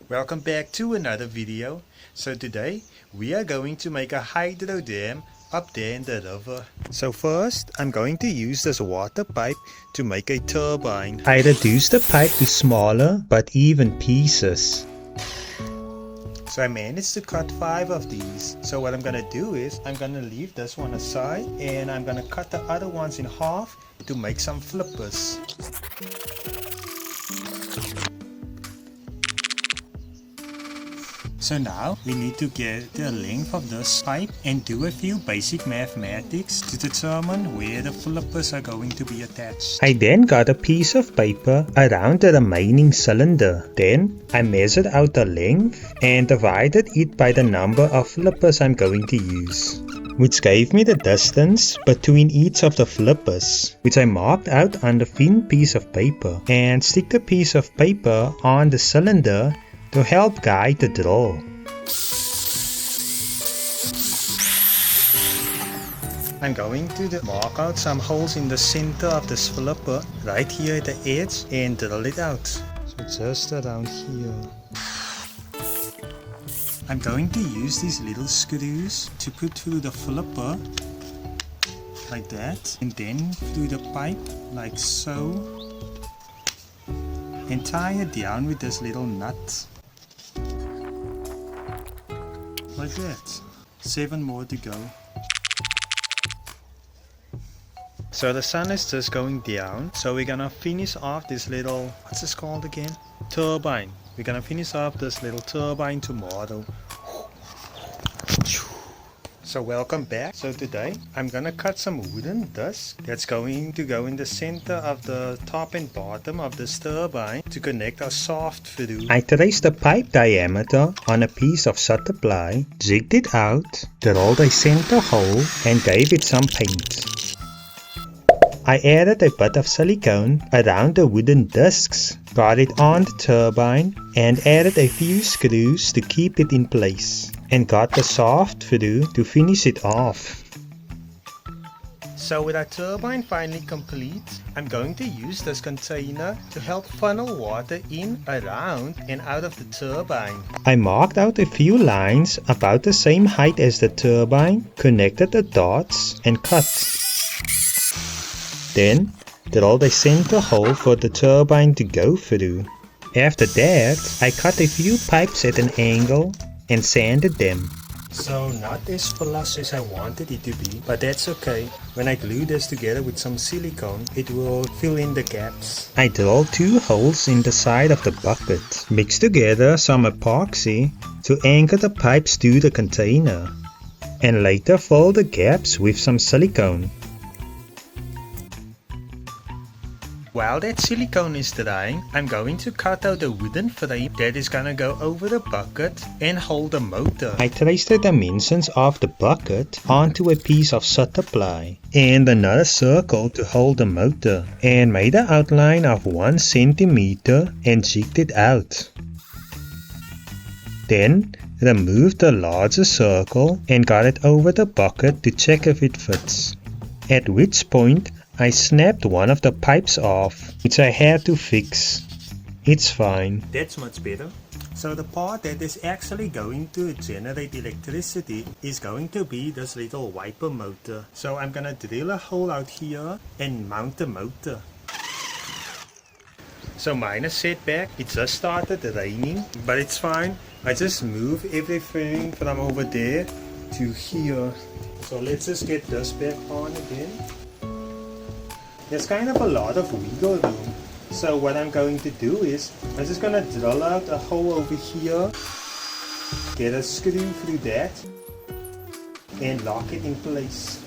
Welcome back to another video. So today we are going to make a hydro dam up there in the river. So first I'm going to use this water pipe to make a turbine. I reduced the pipe to smaller but even pieces. So I managed to cut 5 of these. So what I'm going to do is I'm going to leave this one aside and I'm going to cut the other ones in half to make some flippers. So now we need to get the length of this pipe and do a few basic mathematics to determine where the flippers are going to be attached. I then got a piece of paper around the remaining cylinder. Then I measured out the length and divided it by the number of flippers I'm going to use, which gave me the distance between each of the flippers, which I marked out on the thin piece of paper, and stick the piece of paper on the cylinder to help guide the drill. I'm going to mark out some holes in the center of this flipper right here at the edge and drill it out. So just around here. I'm going to use these little screws to put through the flipper like that, and then through the pipe like so, and tie it down with this little nut. Like that. 7 more to go. So the sun is just going down, so we're gonna finish off this little, what's this called again? Turbine. We're gonna finish off this little turbine tomorrow. So welcome back. So today I'm gonna cut some wooden disc that's going to go in the center of the top and bottom of this turbine to connect our shaft through. I traced the pipe diameter on a piece of shutter ply, jigged it out, drilled a center hole and gave it some paint. I added a bit of silicone around the wooden discs, got it on the turbine and added a few screws to keep it in place, and got the shaft through to finish it off. So with our turbine finally complete, I'm going to use this container to help funnel water in, around and out of the turbine. I marked out a few lines about the same height as the turbine, connected the dots and cut. Then drilled a center hole for the turbine to go through. After that, I cut a few pipes at an angle and sanded them. So not as flush as I wanted it to be, but that's okay. When I glue this together with some silicone, it will fill in the gaps. I drilled 2 holes in the side of the bucket, mixed together some epoxy to anchor the pipes to the container, and later filled the gaps with some silicone. While that silicone is drying, I'm going to cut out a wooden frame that is gonna go over the bucket and hold the motor. I traced the dimensions of the bucket onto a piece of shutter ply and another circle to hold the motor, and made an outline of 1 centimeter and jigged it out. Then removed the larger circle and got it over the bucket to check if it fits, at which point I snapped one of the pipes off, which I had to fix. It's fine. That's much better. So the part that is actually going to generate electricity is going to be this little wiper motor. So I'm gonna drill a hole out here and mount the motor. So mine is set back. It just started raining, but it's fine. I just move everything from over there to here. So let's just get this back on again. There's kind of a lot of wiggle room. So what I'm going to do is, I'm just going to drill out a hole over here, get a screw through that, and lock it in place.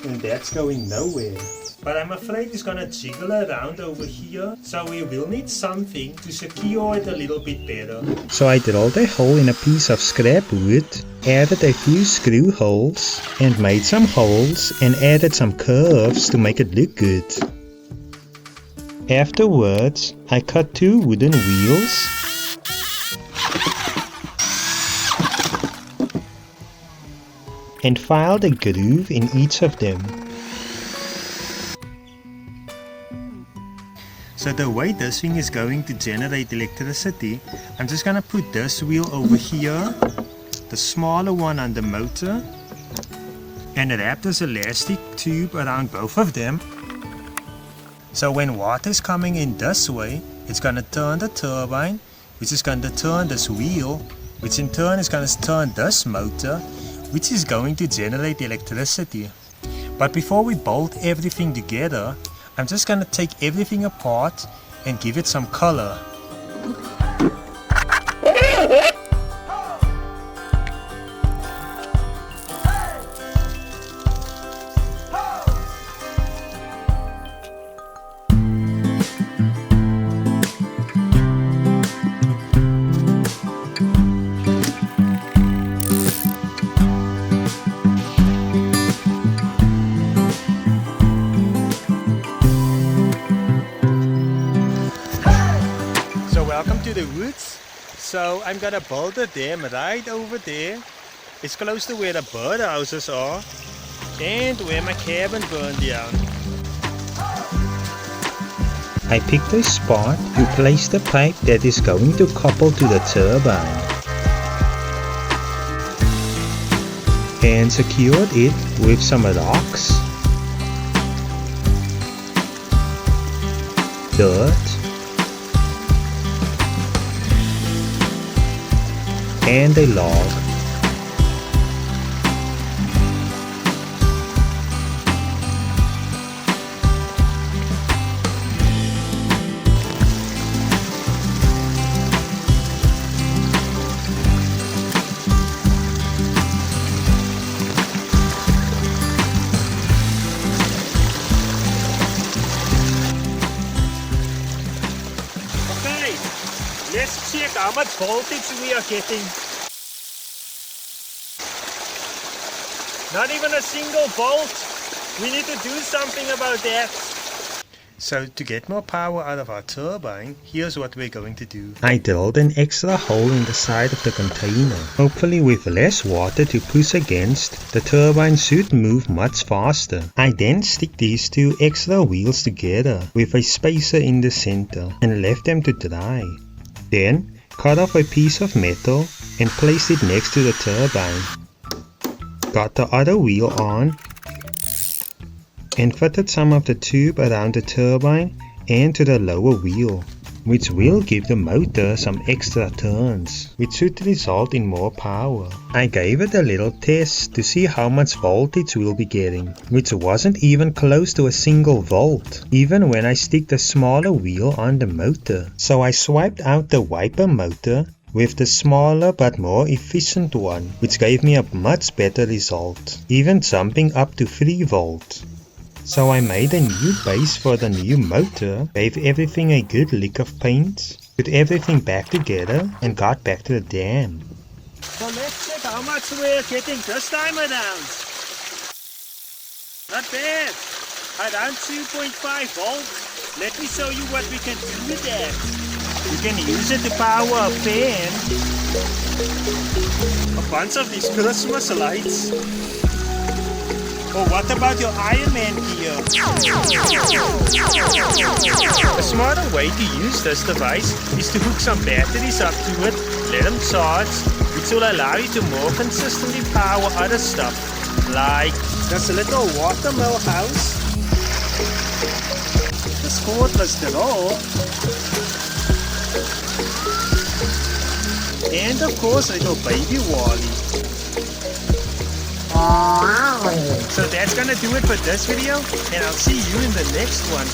And that's going nowhere. But I'm afraid it's going to jiggle around over here, so we will need something to secure it a little bit better. So I drilled a hole in a piece of scrap wood, added a few screw holes, and made some holes and added some curves to make it look good. Afterwards, I cut 2 wooden wheels and filed a groove in each of them. So the way this thing is going to generate electricity, I'm just gonna put this wheel over here, the smaller one on the motor, and wrap this elastic tube around both of them. So when water is coming in this way, it's gonna turn the turbine, which is gonna turn this wheel, which in turn is gonna turn this motor, which is going to generate electricity. But before we bolt everything together, I'm just gonna take everything apart and give it some color. Welcome to the woods. So I'm gonna build a dam right over there. It's close to where the birdhouses are and where my cabin burned down. I picked a spot to place the pipe that is going to couple to the turbine and secured it with some rocks, dirt, and a log. Okay, let's check how much voltage we are getting. Not even a single volt. We need to do something about that. So to get more power out of our turbine, here's what we're going to do. I drilled an extra hole in the side of the container. Hopefully with less water to push against, the turbine should move much faster. I then stick these two extra wheels together with a spacer in the center and left them to dry. Then cut off a piece of metal and placed it next to the turbine. Got the other wheel on and fitted some of the tube around the turbine and to the lower wheel, which will give the motor some extra turns, which should result in more power. I gave it a little test to see how much voltage we'll be getting, which wasn't even close to a single volt, even when I stick the smaller wheel on the motor. So I swiped out the wiper motor with the smaller but more efficient one, which gave me a much better result, even jumping up to 3 volts. So I made a new base for the new motor, gave everything a good lick of paint, put everything back together and got back to the dam. So let's check how much we're getting this time around. Not bad, around 2.5 volts. Let me show you what we can do with that. You can use it to power a fan, a bunch of these Christmas lights, or what about your Iron Man gear? A smarter way to use this device is to hook some batteries up to it, let them charge, which will allow you to more consistently power other stuff, like this little watermill house, this cordless drill, and of course little baby Wally. So that's gonna do it for this video, and I'll see you in the next one.